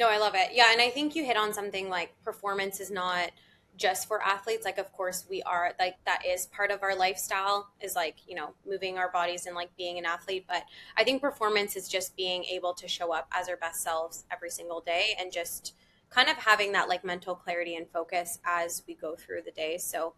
No, I love it. Yeah, and I think you hit on something like performance is not just for athletes. Like, of course, we are like that is part of our lifestyle is like, moving our bodies and like being an athlete. But I think performance is just being able to show up as our best selves every single day and just kind of having that like mental clarity and focus as we go through the day. So,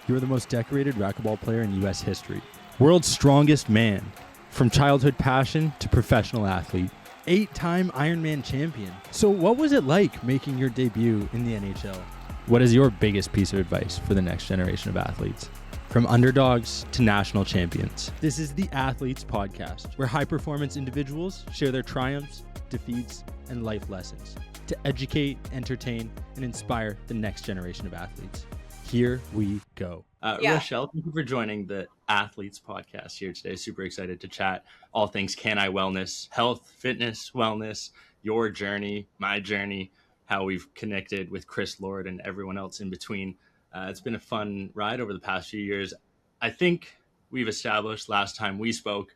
You're the most decorated racquetball player in U.S. history. World's strongest man. From childhood passion to professional athlete. 8-time Ironman champion. So what was it like making your debut in the NHL? What is your biggest piece of advice for the next generation of athletes? From underdogs to national champions. This is the Athletes Podcast, where high-performance individuals share their triumphs, defeats, and life lessons to educate, entertain, and inspire the next generation of athletes. Here we go. Rachelle, thank you for joining the Athletes Podcast here today. Super excited to chat all things Can I Wellness, health, fitness, wellness, your journey, my journey, how we've connected with Chris Lord and everyone else in between. It's been a fun ride over the past few years. I think we've established last time we spoke,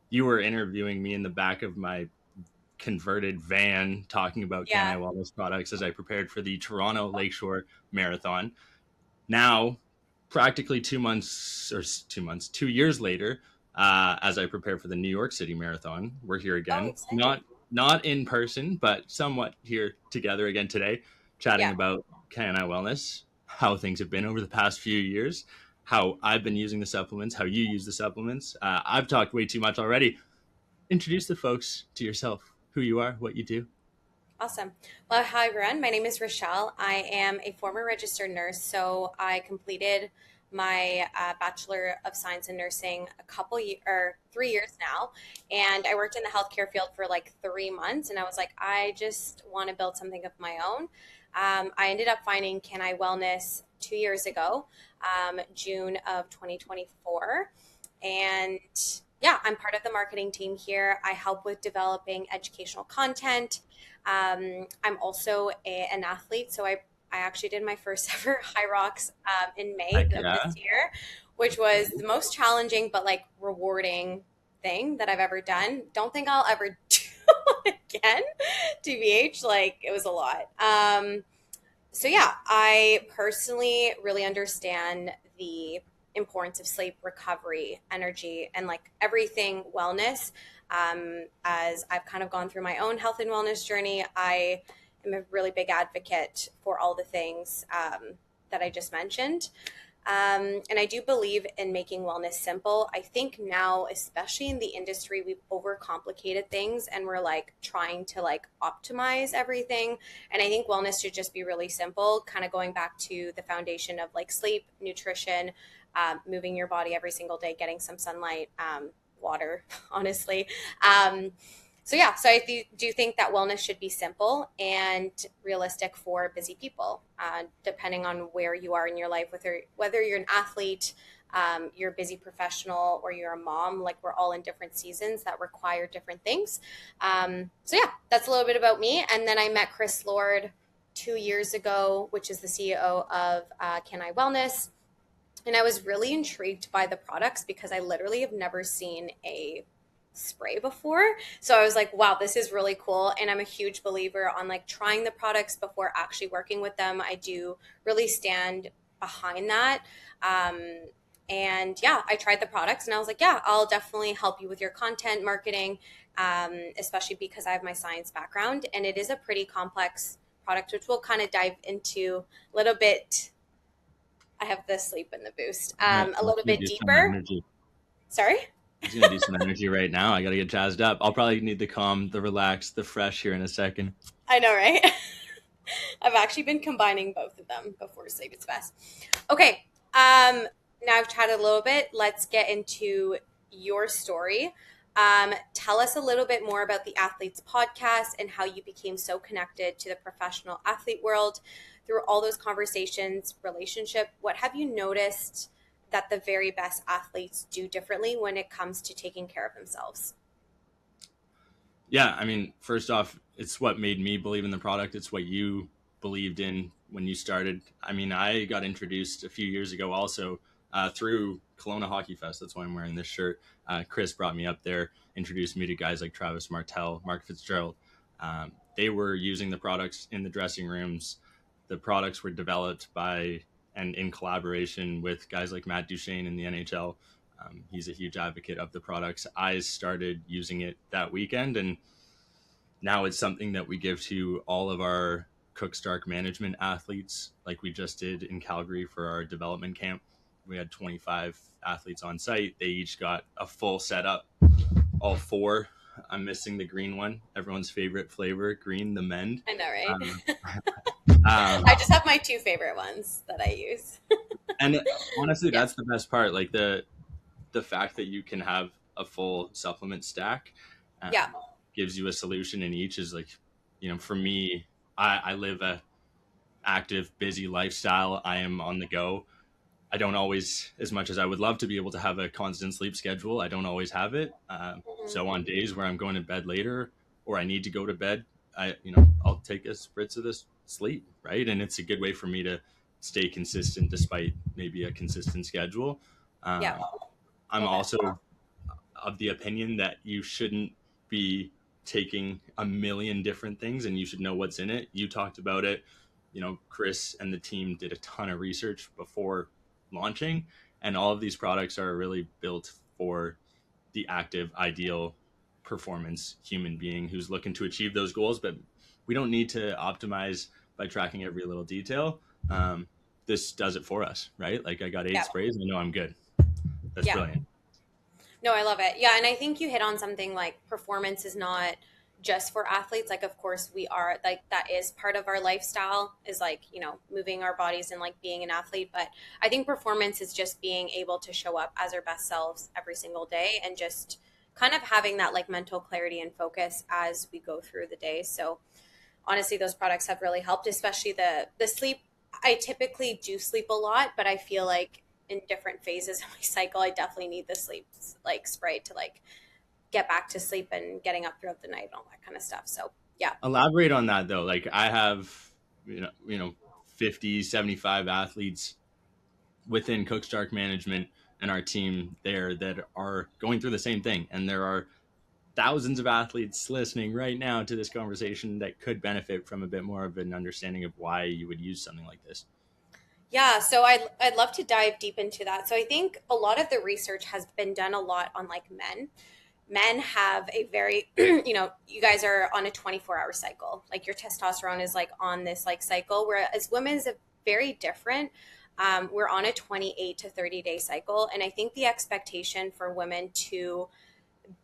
you were interviewing me in the back of my converted van talking about Can I Wellness products as I prepared for the Toronto Lakeshore Marathon. Now, practically 2 years later, as I prepare for the New York City Marathon, we're here again, not in person, but somewhat here together again today, chatting about Can I Wellness, how things have been over the past few years, how I've been using the supplements, how you use the supplements. I've talked way too much already. Introduce the folks to yourself, who you are, what you do. Awesome. Well, hi, everyone. My name is Rachelle. I am a former registered nurse. So I completed my Bachelor of Science in Nursing 3 years now. And I worked in the healthcare field for like 3 months. And I was like, I just want to build something of my own. I ended up finding Can I Wellness 2 years ago, June of 2024. And I'm part of the marketing team here. I help with developing educational content. I'm also an athlete, so I actually did my first ever HYROX in May of this year, which was the most challenging but like rewarding thing that I've ever done. Don't think I'll ever do it again, TBH. Like it was a lot. I personally really understand the importance of sleep, recovery, energy, and like everything wellness. As I've kind of gone through my own health and wellness journey, I am a really big advocate for all the things that I just mentioned. And I do believe in making wellness simple. I think now, especially in the industry, we've overcomplicated things and we're like trying to like optimize everything. And I think wellness should just be really simple, kind of going back to the foundation of like sleep, nutrition, moving your body every single day, getting some sunlight, water, honestly. So I do think that wellness should be simple and realistic for busy people, depending on where you are in your life, whether you're an athlete, you're a busy professional, or you're a mom. Like we're all in different seasons that require different things. That's a little bit about me. And then I met Chris Lord 2 years ago, which is the CEO of Can I Wellness. And I was really intrigued by the products because I literally have never seen a spray before. So I was like, wow, this is really cool. And I'm a huge believer on like trying the products before actually working with them. I do really stand behind that. I tried the products and I was like, yeah, I'll definitely help you with your content marketing, especially because I have my science background. And it is a pretty complex product, which we'll kind of dive into a little bit. I have the sleep and the boost. A little bit deeper. Sorry? He's going to do some energy right now. I got to get jazzed up. I'll probably need the calm, the relaxed, the fresh here in a second. I know, right? I've actually been combining both of them before sleep. It's best. Okay. Now I've chatted a little bit. Let's get into your story. Tell us a little bit more about the Athletes Podcast and how you became so connected to the professional athlete world through all those conversations, relationship. What have you noticed that the very best athletes do differently when it comes to taking care of themselves? Yeah, I mean, first off, it's what made me believe in the product. It's what you believed in when you started. I mean, I got introduced a few years ago also through Kelowna Hockey Fest. That's why I'm wearing this shirt. Chris brought me up there, introduced me to guys like Travis Martel, Mark Fitzgerald, They were using the products in the dressing rooms. The products were developed by and in collaboration with guys like Matt Duchene in the NHL. He's a huge advocate of the products. I started using it that weekend, and now it's something that we give to all of our Cook Stark management athletes, like we just did in Calgary for our development camp. We had 25 athletes on site. They each got a full setup, all four. I'm missing the green one, everyone's favorite flavor, green, the Mend. I know, right? Um, I um, just have my two favorite ones that I use. and honestly, Yeah. that's the best part. Like the fact that you can have a full supplement stack Yeah. gives you a solution in each is like, for me, I live a active, busy lifestyle. I am on the go. I don't always, as much as I would love to be able to have a constant sleep schedule, I don't always have it. So Mhm. on days where I'm going to bed later or I need to go to bed, I'll take a spritz of this sleep, right? And it's a good way for me to stay consistent despite maybe a consistent schedule. Yeah. Um, I'm Love it. also of the opinion that you shouldn't be taking a million different things and you should know what's in it. You talked about it. Chris and the team did a ton of research before launching, and all of these products are really built for the active, ideal performance human being who's looking to achieve those goals. But we don't need to optimize by tracking every little detail. This does it for us, right? Like I got eight Yeah. sprays, I know I'm good. That's Yeah. brilliant. No, I love it. Yeah, and I think you hit on something like performance is not just for athletes. Like, of course, we are like that is part of our lifestyle is like, moving our bodies and like being an athlete. But I think performance is just being able to show up as our best selves every single day and just kind of having that like mental clarity and focus as we go through the day. So, honestly, those products have really helped, especially the sleep. I typically do sleep a lot, but I feel like in different phases of my cycle, I definitely need the sleep like spray to like get back to sleep and getting up throughout the night and all that kind of stuff. So yeah, Elaborate on that though. Like I have, 50, 75 athletes within Cookstark management and our team there that are going through the same thing. And there are thousands of athletes listening right now to this conversation that could benefit from a bit more of an understanding of why you would use something like this. yeah. So I'd love to dive deep into that. So I think a lot of the research has been done a lot on like men. Men have a very you guys are on a 24-hour cycle, like your testosterone is like on this like cycle, whereas women is a very different. We're on a 28 to 30-day cycle, and I think the expectation for women to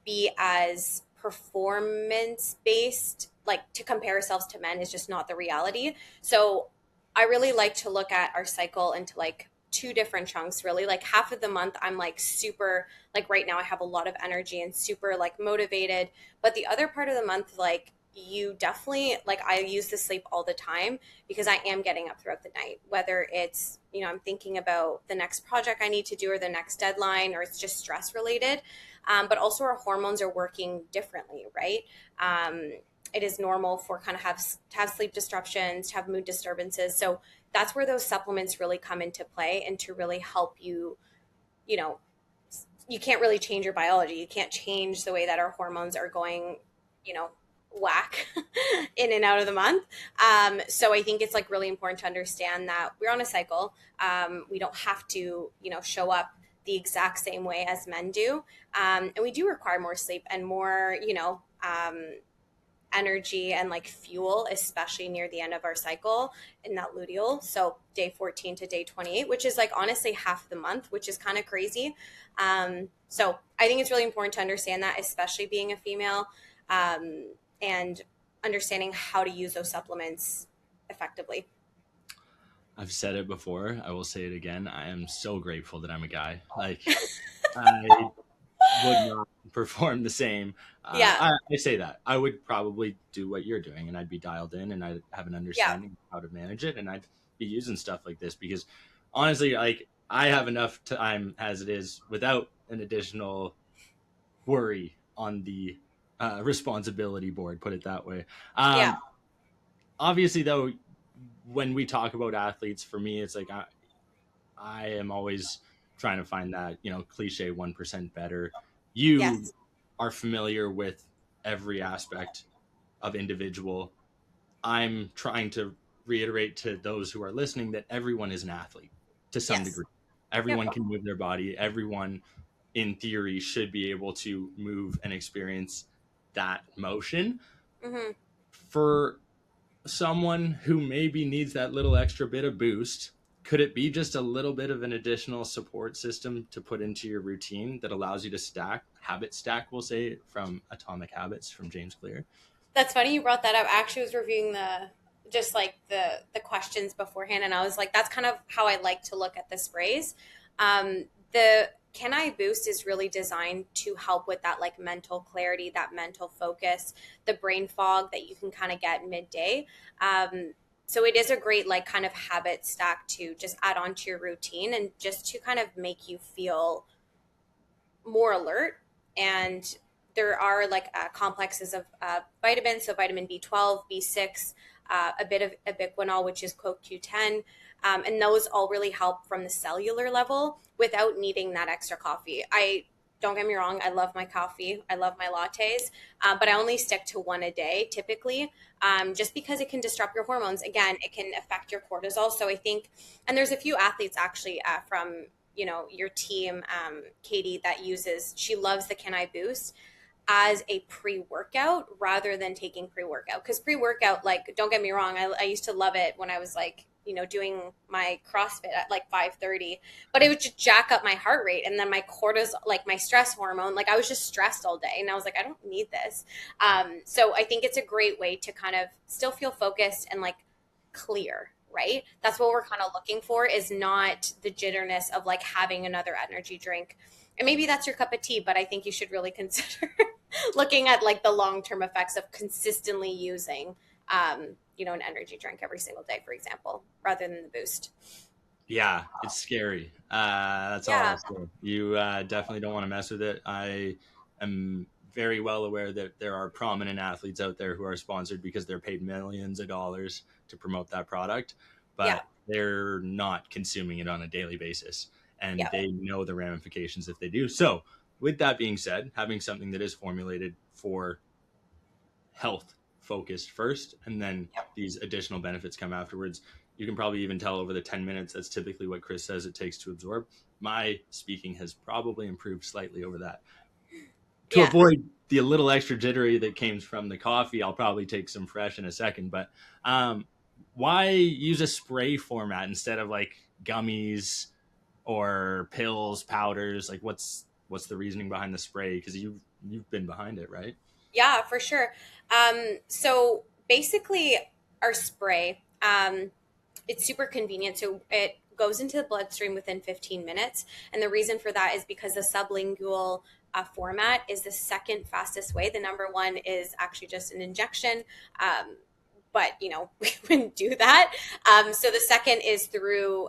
be as performance based, like to compare ourselves to men, is just not the reality. So I really like to look at our cycle into like two different chunks, really. Like half of the month I'm like super, like right now I have a lot of energy and super like motivated, but the other part of the month, like you definitely, like I use the sleep all the time because I am getting up throughout the night, whether it's I'm thinking about the next project I need to do or the next deadline, or it's just stress related. But also our hormones are working differently, right? It is normal for kind of to have sleep disruptions, to have mood disturbances. So that's where those supplements really come into play and to really help you. You know, you can't really change your biology. You can't change the way that our hormones are going, you know, whack in and out of the month. So I think it's like really important to understand that we're on a cycle. We don't have to, show up the exact same way as men do. And we do require more sleep and more, energy and like fuel, especially near the end of our cycle in that luteal. So day 14 to day 28, which is like honestly half the month, which is kind of crazy. So I think it's really important to understand that, especially being a female, and understanding how to use those supplements effectively. I've said it before. I will say it again. I am so grateful that I'm a guy. Like I would not perform the same. Yeah. I say that I would probably do what you're doing, and I'd be dialed in, and I'd have an Yeah. understanding of how to manage it, and I'd be using stuff like this because honestly, like I have enough time as it is without an additional worry on the responsibility board. Put it that way. Yeah. Obviously, though, when we talk about athletes, for me, it's like I am always trying to find that, cliche 1% better. You Yes. are familiar with every aspect of individual, I'm trying to reiterate to those who are listening that everyone is an athlete to some Yes. degree. Yep. Everyone can move their body. Everyone, in theory, should be able to move and experience that motion. Hmm. For someone who maybe needs that little extra bit of boost, could it be just a little bit of an additional support system to put into your routine that allows you to stack, we'll say, from Atomic Habits from James Clear? That's funny you brought that up. I actually was reviewing the just like the questions beforehand, and I was like, that's kind of how I like to look at the sprays. The Can I Boost is really designed to help with that like mental clarity, that mental focus, the brain fog that you can kind of get midday. So it is a great like kind of habit stack to just add on to your routine and just to kind of make you feel more alert. And there are like complexes of vitamins, so vitamin B12, B6, a bit of ubiquinol, which is CoQ10, and those all really help from the cellular level without needing that extra coffee. I Don't get me wrong, I love my coffee, I love my lattes, but I only stick to one a day typically, just because it can disrupt your hormones. Again, it can affect your cortisol. So I think, and there's a few athletes actually from your team, Katie, that she loves the Can I Boost as a pre-workout rather than taking pre-workout, because pre-workout, like, don't get me wrong, I used to love it when I was like doing my CrossFit at like 5:30, but it would just jack up my heart rate, and then my cortisol, like my stress hormone, like I was just stressed all day, and I was like, I don't need this. So I think it's a great way to kind of still feel focused and like clear, right? That's what we're kind of looking for, is not the jitterness of like having another energy drink. And maybe that's your cup of tea, but I think you should really consider looking at like the long-term effects of consistently using, an energy drink every single day, for example, rather than the boost. Yeah, it's scary. That's all Yeah. I'll say. You definitely don't want to mess with it. I am very well aware that there are prominent athletes out there who are sponsored because they're paid millions of dollars to promote that product, Yeah. but they're not consuming it on a daily basis, and Yeah. they know the ramifications if they do. So, with that being said, having something that is formulated for health focused first, and then these additional benefits come afterwards. You can probably even tell over the 10 minutes, that's typically what Chris says it takes to absorb. My speaking has probably improved slightly over that. To Yeah. avoid the little extra jittery that came from the coffee, I'll probably take some fresh in a second. But why use a spray format instead of like gummies or pills, powders? Like, what's the reasoning behind the spray? Because you've been behind it, right? Yeah, for sure. So basically, our spray, it's super convenient. So it goes into the bloodstream within 15 minutes. And the reason for that is because the sublingual format is the second fastest way. The number one is actually just an injection. But we wouldn't do that. So the second is through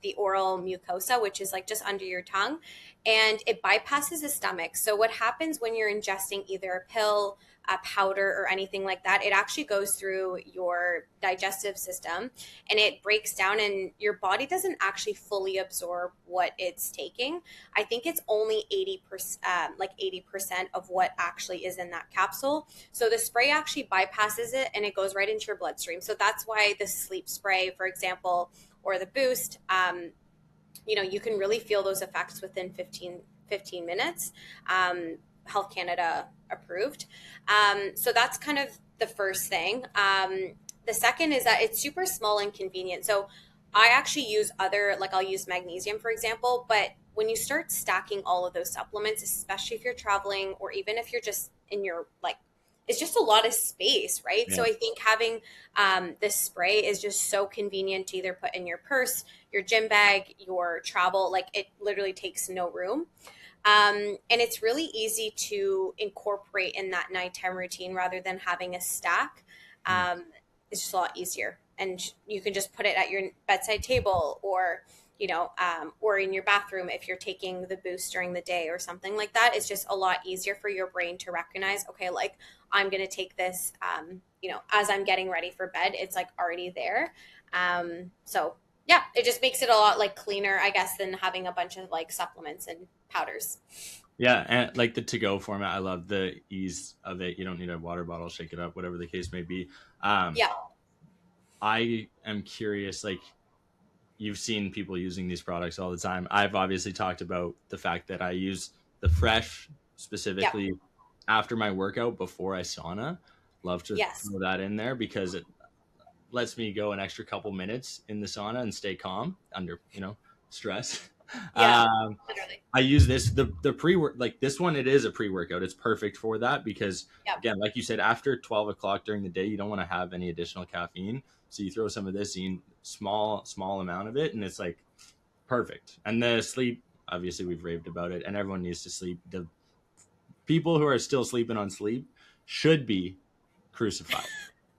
the oral mucosa, which is like just under your tongue, and it bypasses the stomach. So what happens when you're ingesting either a pill, a powder, or anything like that, it actually goes through your digestive system and it breaks down, and your body doesn't actually fully absorb what it's taking. I think it's only 80%, like 80% of what actually is in that capsule. So the spray actually bypasses it and it goes right into your bloodstream. So that's why the sleep spray, for example, or the boost, you can really feel those effects within 15 minutes. Health Canada approved. So that's kind of the first thing. The second is that it's super small and convenient. So I actually use I'll use magnesium, for example, but when you start stacking all of those supplements, especially if you're traveling or even if you're just in your, like, it's just a lot of space, right? Yeah. So I think having this spray is just so convenient to either put in your purse, your gym bag, your travel, like it literally takes no room. And it's really easy to incorporate in that nighttime routine rather than having a stack. It's just a lot easier. And you can just put it at your bedside table, or in your bathroom if you're taking the boost during the day or something like that. It's just a lot easier for your brain to recognize, okay, like I'm going to take this, as I'm getting ready for bed, it's like already there. So it just makes it a lot like cleaner, I guess, than having a bunch of like supplements and powders. Yeah, and like the to-go format, I love the ease of it. You don't need a water bottle, shake it up, whatever the case may be. Um, Yeah. I am curious, like you've seen people using these products all the time. I've obviously talked about the fact that I use the fresh Yeah. specifically after my workout before I sauna. Love to Yes. throw that in there because it lets me go an extra couple minutes in the sauna and stay calm under, stress. Yeah. Um, Literally. I use this the pre work like this one. It is a pre workout. It's perfect for that because Yeah. again, like you said, after 12 o'clock during the day, you don't want to have any additional caffeine. So you throw some of this in small amount of it, and it's like perfect. And the sleep, obviously, we've raved about it, and everyone needs to sleep. The people who are still sleeping on sleep should be crucified.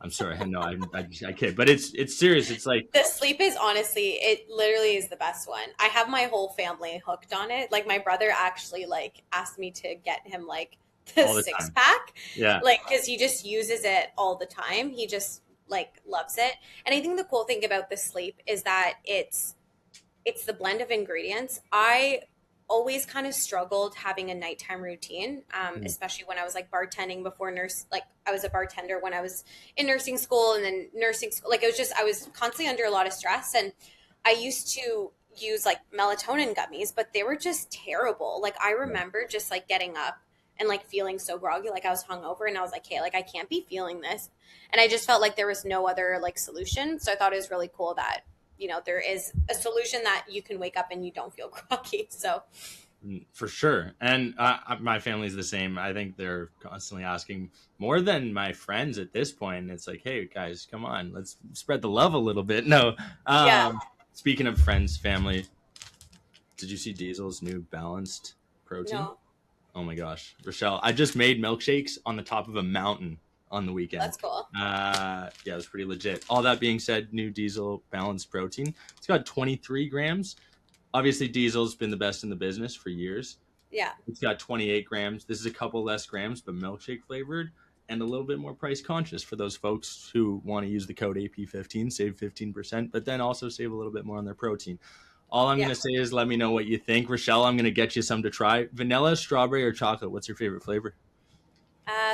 I'm sorry, I know I kid, but it's serious. It's like The sleep is honestly, it literally is the best one. I have my whole family hooked on it. Like my brother actually like asked me to get him like the all the six time. pack, Yeah. like because he just uses it all the time. He just like loves it. And I think the cool thing about the sleep is that it's the blend of ingredients. I always kind of struggled having a nighttime routine, Mm. especially when I was like bartending before nurse. Like I was a bartender when I was in nursing school, and then nursing school. Like it was just I was constantly under a lot of stress, and I used to use like melatonin gummies, but they were just terrible. Like I Yeah. remember just like getting up and like feeling so groggy, like I was hungover, and I was like, hey, like I can't be feeling this, and I just felt like there was no other like solution. So I thought it was really cool that there is a solution that you can wake up and you don't feel groggy. So, For sure. And my family's the same. I think they're constantly asking more than my friends at this point. It's like, hey, guys, come on, let's spread the love a little bit. No. yeah, Speaking of friends, family, did you see Diesel's new balanced protein? no, Oh my gosh. Rachelle, I just made milkshakes on the top of a mountain on the weekend. that's cool. Yeah, it was pretty legit. All that being said, new Diesel balanced protein. It's got 23 grams. Obviously, Diesel's been the best in the business for years. Yeah, It's got 28 grams. This is a couple less grams, but milkshake flavored and a little bit more price conscious for those folks who want to use the code AP15, save 15%, but then also save a little bit more on their protein. All I'm yeah. going to say is let me know what you think. Rachelle, I'm going to get you some to try. Vanilla, strawberry, or chocolate? What's your favorite flavor?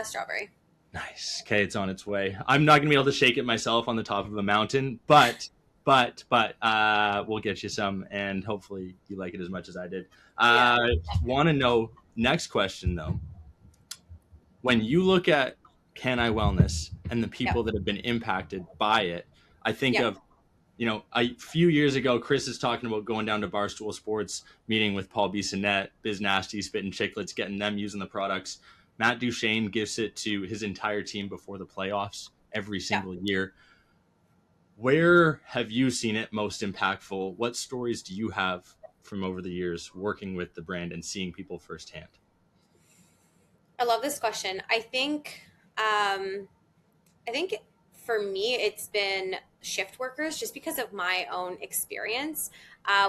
Strawberry. Nice. Okay, it's on its way. I'm not gonna be able to shake it myself on the top of a mountain, but we'll get you some, and hopefully you like it as much as I did. Yeah, Want to know? Next question though. When you look at Can I Wellness and the yeah, people that have been impacted by it, I think yeah, of a few years ago, Chris is talking about going down to Barstool Sports, meeting with Paul Bissonnette, Biz Nasty, Spittin' Chicklets, getting them using the products. Matt Duchene gives it to his entire team before the playoffs every yeah. single year. Where have you seen it most impactful? What stories do you have from over the years working with the brand and seeing people firsthand? I love this question. I think for me, it's been shift workers just because of my own experience.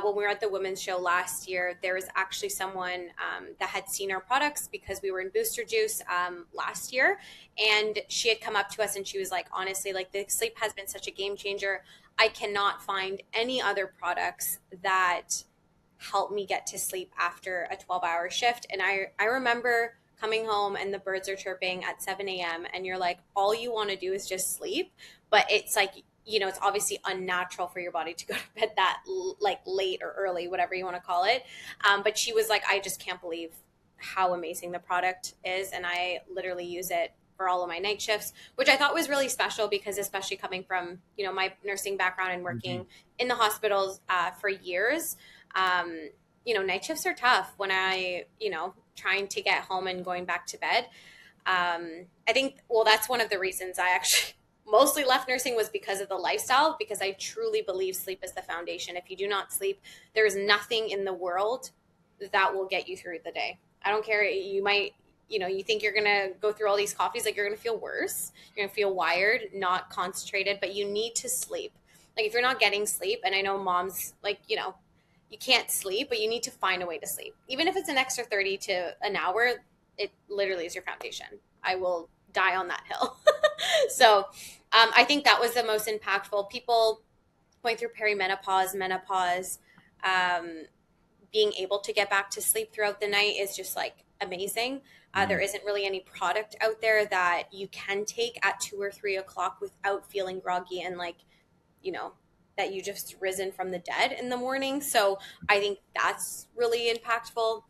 When we were at the women's show last year, there was actually someone that had seen our products because we were in Booster Juice last year. And she had come up to us and she was like, honestly, like the sleep has been such a game changer. I cannot find any other products that help me get to sleep after a 12-hour shift. And I remember coming home and the birds are chirping at 7 a.m. and you're like, all you want to do is just sleep. But it's like, it's obviously unnatural for your body to go to bed that like late or early, whatever you want to call it. But she was like, I just can't believe how amazing the product is. And I literally use it for all of my night shifts, which I thought was really special because especially coming from, my nursing background and Mm-hmm. working in the hospitals for years, um, night shifts are tough when trying to get home and going back to bed. I think, well, that's one of the reasons I actually mostly left nursing was because of the lifestyle, because I truly believe sleep is the foundation. If you do not sleep, there's nothing in the world that will get you through the day. I don't care. You might, you think you're going to go through all these coffees, like you're going to feel worse. You're going to feel wired, not concentrated, but you need to sleep. Like if you're not getting sleep, and I know moms, like, you can't sleep, but you need to find a way to sleep. Even if it's an extra 30 to an hour, it literally is your foundation. I will die on that hill. So I think that was the most impactful. People going through perimenopause, menopause, being able to get back to sleep throughout the night is just like amazing. There Mhm. isn't really any product out there that you can take at 2 or 3 o'clock without feeling groggy and like, you know, that you just risen from the dead in the morning. So I think that's really impactful.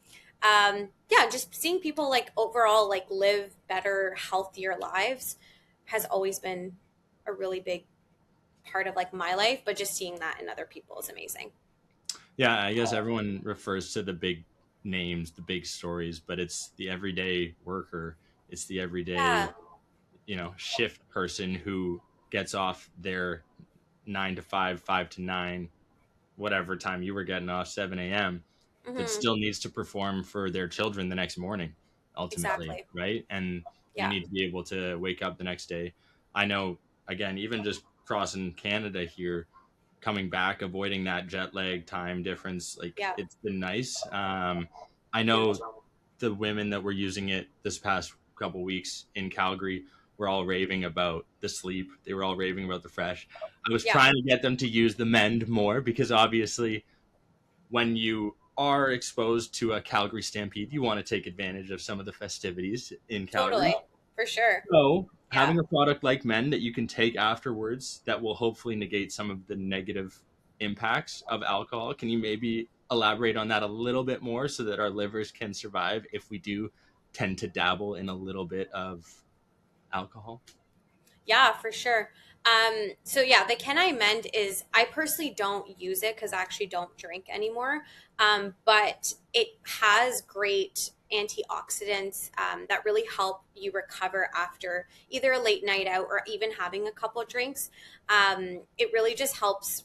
Yeah, just seeing people like overall like live better, healthier lives has always been a really big part of like my life, but just seeing that in other people is amazing. Yeah, I guess everyone refers to the big names, the big stories, but it's the everyday worker. It's the everyday, Yeah. shift person who gets off their 9 to 5, 5 to 9, whatever time you were getting off, 7 a.m., that Hmm. still needs to perform for their children the next morning, ultimately, Exactly. right? And you Yeah. need to be able to wake up the next day. I know, again, even just crossing Canada here, coming back, avoiding that jet lag time difference, like Yeah. it's been nice. I know the women that were using it this past couple weeks in Calgary were all raving about the sleep. They were all raving about the fresh. I was Yeah. trying to get them to use the mend more because obviously when you are exposed to a Calgary Stampede, you want to take advantage of some of the festivities in Totally. Calgary. For sure. So, Yeah. having a product like Men that you can take afterwards that will hopefully negate some of the negative impacts of alcohol, can you maybe elaborate on that a little bit more so that our livers can survive if we do tend to dabble in a little bit of alcohol? Yeah, for sure. So yeah, the Can I Mend is I personally don't use it because I actually don't drink anymore. But it has great antioxidants that really help you recover after either a late night out or even having a couple drinks. It really just helps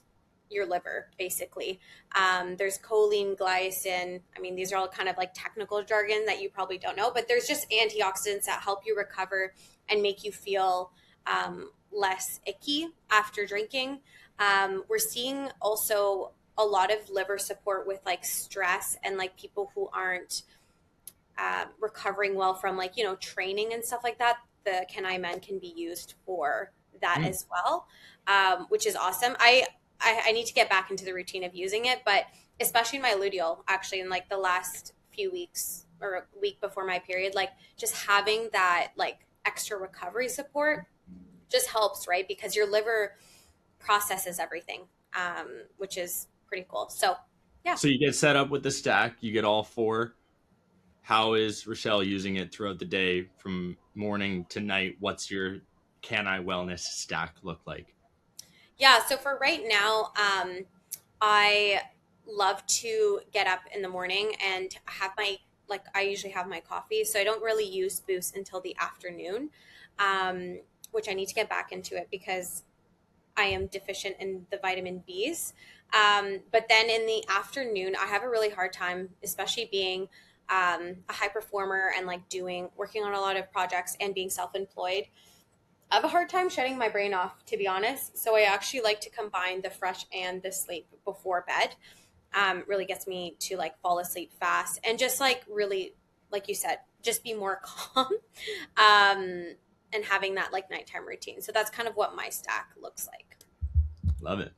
your liver basically. There's choline, glycine. I mean, these are all kind of like technical jargon that you probably don't know, but there's just antioxidants that help you recover and make you feel less icky after drinking. We're seeing also a lot of liver support with like stress and like people who aren't recovering well from like, training and stuff like that. The Can I Men can be used for that Mm. as well, which is awesome. I need to get back into the routine of using it, but especially in my luteal, actually, in like the last few weeks or a week before my period, like just having that like extra recovery support just helps, right? Because your liver processes everything, which is pretty cool. So, yeah. So, you get set up with the stack, you get all four. How is Rochelle using it throughout the day from morning to night? What's your Can I Wellness stack look like? Yeah. So, for right now, I love to get up in the morning and have like, I usually have my coffee. So, I don't really use Boost until the afternoon, um, which I need to get back into it because I am deficient in the vitamin B's. But then in the afternoon, I have a really hard time, especially being a high performer and like working on a lot of projects and being self employed. I have a hard time shutting my brain off, to be honest. So I actually like to combine the fresh and the sleep before bed. Really gets me to like fall asleep fast and just like really, like you said, just be more calm. And having that like nighttime routine. So that's kind of what my stack looks like. Love it.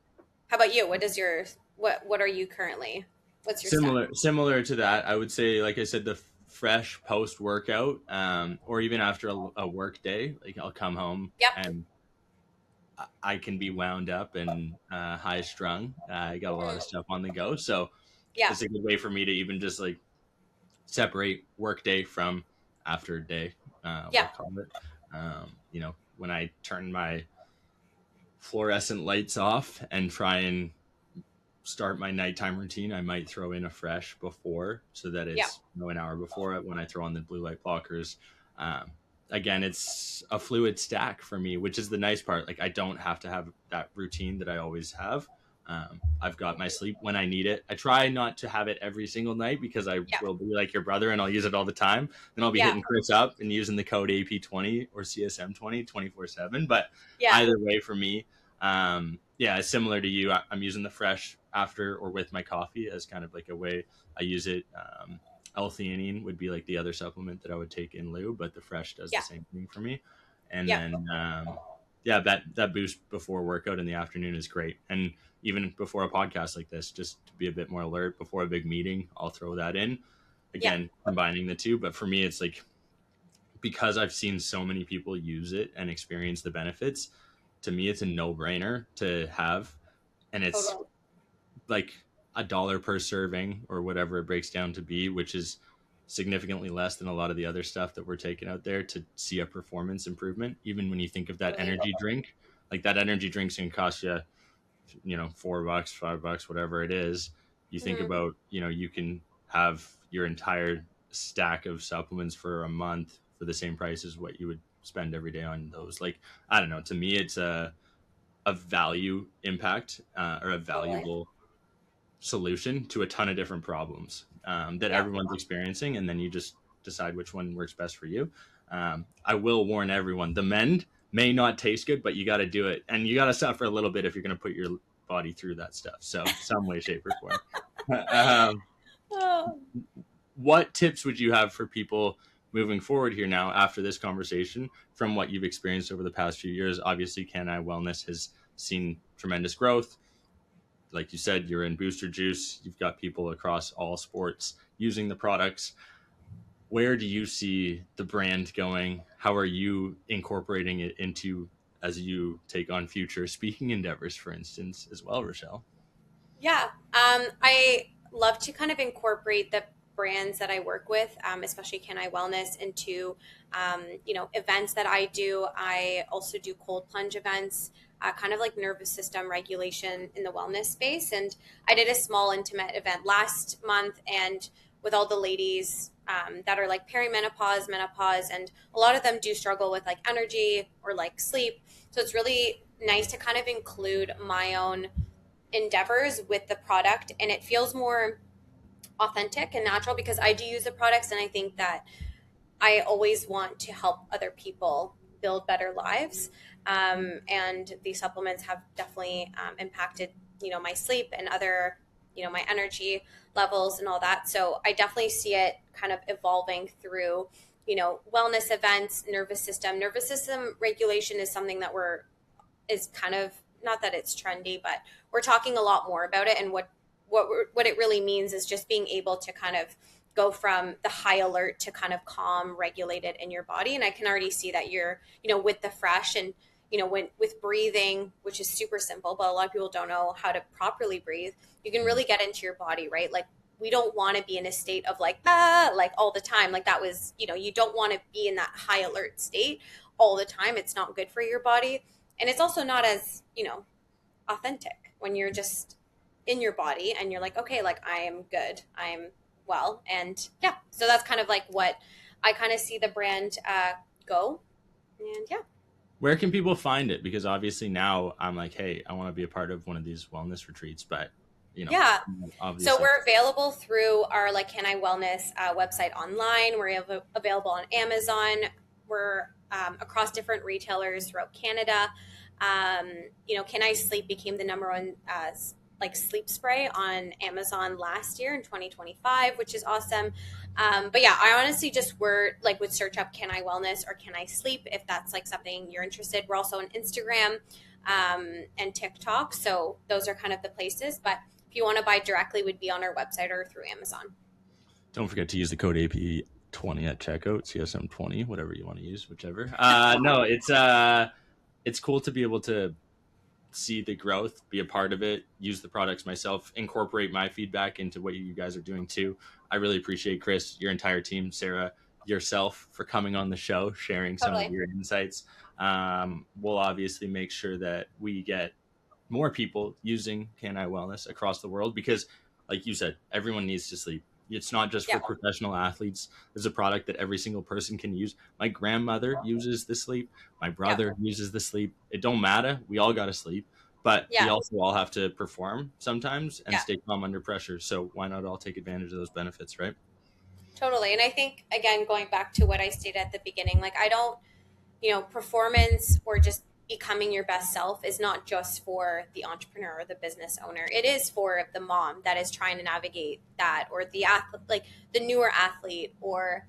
How about you? What are you currently? What's your stack? Similar to that, I would say, like I said, the fresh post workout, or even after a work day, like I'll come home Yep. and I can be wound up and high strung. I got a lot of Mhm. stuff on the go, so Yeah. it's a good way for me to even just like separate work day from after day. Yeah. We'll call it. When I turn my fluorescent lights off and try and start my nighttime routine, I might throw in a fresh before so that Yeah. it's an hour before it when I throw on the blue light blockers. Um, Again, it's a fluid stack for me, which is the nice part. Like I don't have to have that routine that I always have. I've got my sleep when I need it. I try not to have it every single night because I Yeah. will be like your brother and I'll use it all the time. Then I'll be Yeah. hitting Chris up and using the code AP20 or CSM20 24/7. But Yeah. either way for me, yeah, similar to you, I'm using the fresh after or with my coffee as kind of like a way I use it. L-theanine would be like the other supplement that I would take in lieu, but the fresh does the Yeah. same thing for me. And Yeah. then, yeah, that boost before workout in the afternoon is great. And even before a podcast like this, just to be a bit more alert before a big meeting, I'll throw that in. Yeah, again, combining the two. But for me, it's like, because I've seen so many people use it and experience the benefits, to me, it's a no brainer to have. And it's totally. like $1 per serving or whatever it breaks down to be, which is significantly less than a lot of the other stuff that we're taking out there to see a performance improvement. Even when you think of that Totally. energy drink, like that energy drink's gonna cost you, $4, $5, whatever it is. You think Hmm. about, you can have your entire stack of supplements for a month for the same price as what you would spend every day on those. Like, I don't know. To me, it's a value impact, or a Totally. valuable solution to a ton of different problems that Yeah. everyone's experiencing, and then you just decide which one works best for you. I will warn everyone: the mend may not taste good, but you got to do it, and you got to suffer a little bit if you're going to put your body through that stuff. So, some way, shape, or form. um, Oh. what tips would you have for people moving forward here now after this conversation, from what you've experienced over the past few years? Obviously, Can I Wellness has seen tremendous growth. Like you said, you're in Booster Juice. You've got people across all sports using the products. Where do you see the brand going? How are you incorporating it into, as you take on future speaking endeavors, for instance, as well, Rachelle? Yeah, I love to kind of incorporate the brands that I work with, especially Can I Wellness, into events that I do. I also do cold plunge events, kind of like nervous system regulation in the wellness space. And I did a small intimate event last month, and with all the ladies that are like perimenopause, menopause, and a lot of them do struggle with like energy or like sleep. So it's really nice to kind of include my own endeavors with the product, and it feels more authentic and natural because I do use the products, and I think that I always want to help other people build better lives. And these supplements have definitely impacted, my sleep and other, my energy levels and all that. So I definitely see it kind of evolving through, wellness events, nervous system regulation is something that is kind of, not that it's trendy, but we're talking a lot more about it. And what it really means is just being able to kind of go from the high alert to kind of calm, regulated in your body. And I can already see that you're, with the fresh and, when with breathing, which is super simple, but a lot of people don't know how to properly breathe. You can really get into your body, right? Like, we don't want to be in a state of like like all the time. Like, that was, you don't want to be in that high alert state all the time. It's not good for your body, and it's also not as, authentic when you're just in your body and you're like, okay, like, I am good, I'm well. And yeah, so that's kind of like what I kind of see the brand go. And yeah. Where can people find it? Because obviously now I'm like, hey, I want to be a part of one of these wellness retreats, but you know, Yeah, so obviously. we're available through our like Can I Wellness website online. We're available on Amazon. We're across different retailers throughout Canada. um, Can I Sleep became the number one like sleep spray on Amazon last year in 2025, which is awesome. But yeah, I honestly just would search up Can I Wellness or Can I Sleep if that's like something you're interested. We're also on Instagram and TikTok, so those are kind of the places. But if you want to buy directly, would be on our website or through Amazon. Don't forget to use the code AP20 at checkout, CSM20, whatever you want to use, whichever. No, it's cool to be able to see the growth, be a part of it, use the products myself, incorporate my feedback into what you guys are doing too. I really appreciate Chris, your entire team, Sarah, yourself for coming on the show, sharing some of Totally. your insights. We'll obviously make sure that we get more people using Can I Wellness across the world because, like you said, everyone needs to sleep. It's not just Yeah. for professional athletes. There's a product that every single person can use. My grandmother uses the sleep. My Yeah. brother uses the sleep. It don't matter. We all got to sleep, but we Yeah. also all have to perform sometimes and Yeah. stay calm under pressure. So why not all take advantage of those benefits, right? Totally. And I think, again, going back to what I stated at the beginning, like, I don't, performance or just becoming your best self is not just for the entrepreneur or the business owner. It is for the mom that is trying to navigate that, or the athlete, like the newer athlete, or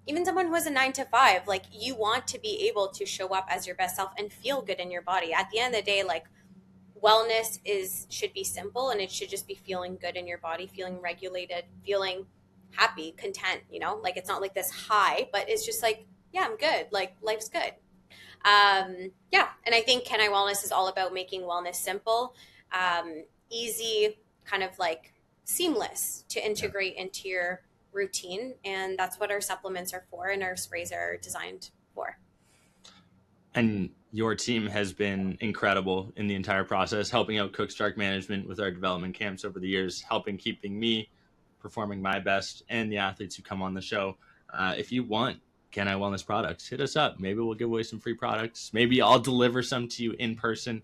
even someone who has a 9 to 5. Like, you want to be able to show up as your best self and feel good in your body. At the end of the day, like, wellness should be simple, and it should just be feeling good in your body, feeling regulated, feeling happy, content, like it's not like this high, but it's just like, yeah, I'm good. Like life's good. Yeah. And I think Kenai Wellness is all about making wellness simple, easy, kind of like seamless to Yeah. integrate into your routine. And that's what our supplements are for and our sprays are designed for. And your team has been incredible in the entire process, helping out Cook Stark Management with our development camps over the years, helping keeping me performing my best and the athletes who come on the show. If you want Can I Wellness products, hit us up. Maybe we'll give away some free products. Maybe I'll deliver some to you in person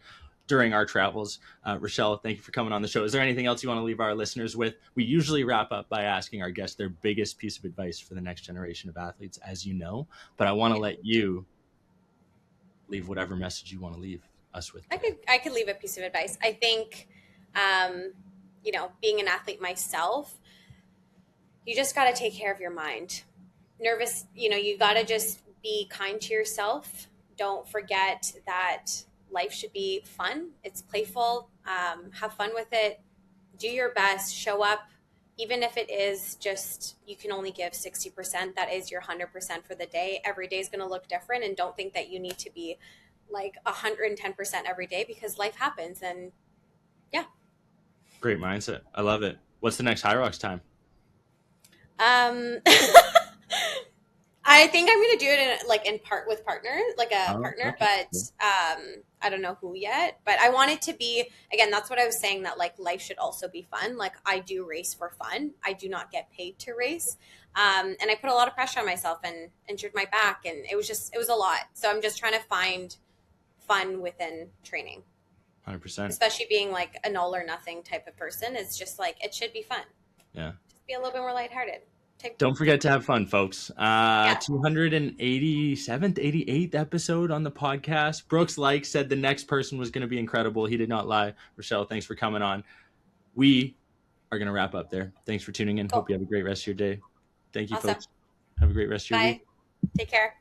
during our travels. Rachelle, thank you for coming on the show. Is there anything else you want to leave our listeners with? We usually wrap up by asking our guests their biggest piece of advice for the next generation of athletes, as you know, but I want to let you leave whatever message you want to leave us with I today. could I could leave a piece of advice. I think, being an athlete myself, you just got to take care of your mind. Nervous, you got to just be kind to yourself. Don't forget that life should be fun. It's playful. Have fun with it. Do your best. Show up. Even if it is just you can only give 60%, that is your 100% for the day. Every day is going to look different. And don't think that you need to be like 110% every day because life happens. And yeah. Great mindset. I love it. What's the next HYROX time? Um, I think I'm gonna do it in part with partner, like a Oh, partner, okay. but I don't know who yet. But I want it to be again. That's what I was saying. That like life should also be fun. Like I do race for fun. I do not get paid to race, and I put a lot of pressure on myself and injured my back, and it was a lot. So I'm just trying to find fun within training, 100%. especially being like an all or nothing type of person. It's just like it should be fun. Yeah. Just be a little bit more lighthearted. Don't forget to have fun, folks. Yeah. 287th, 88th episode on the podcast. Brooks said the next person was going to be incredible. He did not lie. Rachelle, thanks for coming on. We are going to wrap up there. Thanks for tuning in. Cool. Hope you have a great rest of your day. Thank you, Awesome. folks. Have a great rest of your week. Bye. Take care.